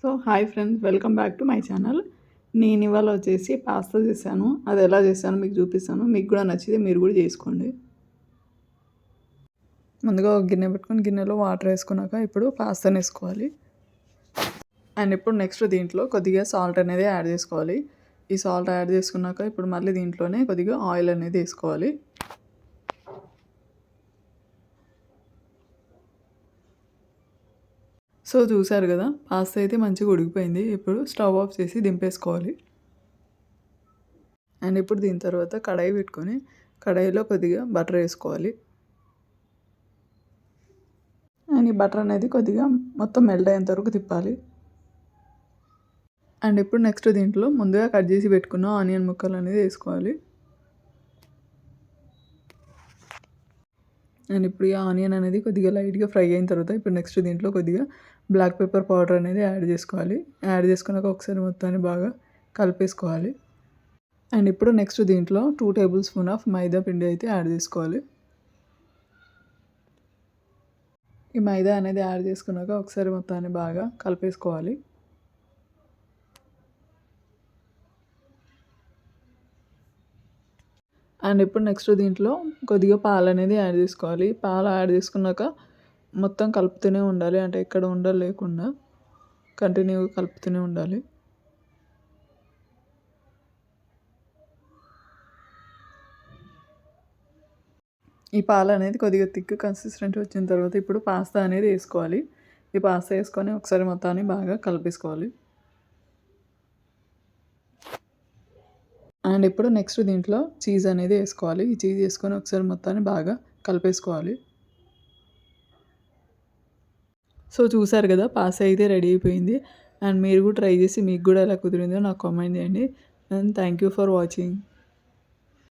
So hi friends, welcome back to my channel. నేను ఇవాళ వచ్చేసి పాస్తా చేశాను. అది ఎలా చేశానో మీకు చూపిస్తాను. మీకు కూడా నచ్చితే మీరు కూడా చేసుకోండి. ముందుగా ఒక గిన్నె పెట్టుకొని గిన్నెలో వాటర్ వేసుకున్నాక ఇప్పుడు పాస్తాని వేసుకోవాలి. అండ్ ఇప్పుడు నెక్స్ట్ దీంట్లో కొద్దిగా సాల్ట్ అనేది యాడ్ చేసుకోవాలి. ఈ సాల్ట్ యాడ్ చేసుకున్నాక ఇప్పుడు మళ్ళీ దీంట్లోనే కొద్దిగా ఆయిల్ అనేది వేసుకోవాలి. సో చూసారు కదా, పాస్తా అయితే మంచిగా ఉడికిపోయింది. ఇప్పుడు స్టవ్ ఆఫ్ చేసి దింపేసుకోవాలి. అండ్ ఇప్పుడు దీని తర్వాత కడాయి పెట్టుకొని కడాయిలో కొద్దిగా బటర్ వేసుకోవాలి. అండ్ ఈ బటర్ అనేది కొద్దిగా మొత్తం మెల్ట్ అయ్యేంత వరకు తిప్పాలి. అండ్ ఇప్పుడు నెక్స్ట్ దీంట్లో ముందుగా కట్ చేసి పెట్టుకున్న ఆనియన్ ముక్కలు అనేది వేసుకోవాలి. అండ్ ఇప్పుడు ఈ ఆనియన్ అనేది కొద్దిగా లైట్గా ఫ్రై అయిన తర్వాత ఇప్పుడు నెక్స్ట్ దీంట్లో కొద్దిగా బ్లాక్ పెప్పర్ పౌడర్ అనేది యాడ్ చేసుకోవాలి. యాడ్ చేసుకున్నాక ఒకసారి మొత్తాన్ని బాగా కలిపేసుకోవాలి. అండ్ ఇప్పుడు నెక్స్ట్ దీంట్లో 2 టేబుల్ స్పూన్ ఆఫ్ మైదా పిండి అయితే యాడ్ చేసుకోవాలి. ఈ మైదా అనేది యాడ్ చేసుకున్నాక ఒకసారి మొత్తాన్ని బాగా కలిపేసుకోవాలి. అండ్ ఇప్పుడు నెక్స్ట్ దీంట్లో కొద్దిగా పాలు అనేది యాడ్ చేసుకోవాలి. పాలు యాడ్ చేసుకున్నాక మొత్తం కలుపుతూనే ఉండాలి. అంటే ఎక్కడ ఉండలు లేకుండా కంటిన్యూగా కలుపుతూనే ఉండాలి. ఈ పాలు అనేది కొద్దిగా థిక్ కన్సిస్టెంట్ వచ్చిన తర్వాత ఇప్పుడు పాస్తా అనేది వేసుకోవాలి. ఈ పాస్తా వేసుకొని ఒకసారి మొత్తాన్ని బాగా కలిపేసుకోవాలి. అండ్ ఇప్పుడు నెక్స్ట్ దీంట్లో చీజ్ అనేది వేసుకోవాలి. ఈ చీజ్ వేసుకొని ఒకసారి మొత్తాన్ని బాగా కలిపేసుకోవాలి. సో చూసారు కదా, పాస్తా అయితే రెడీ అయిపోయింది. అండ్ మీరు కూడా ట్రై చేసి మీకు కూడా ఎలా కుదిరిందో నాకు కామెంట్ చేయండి. And thank you for watching.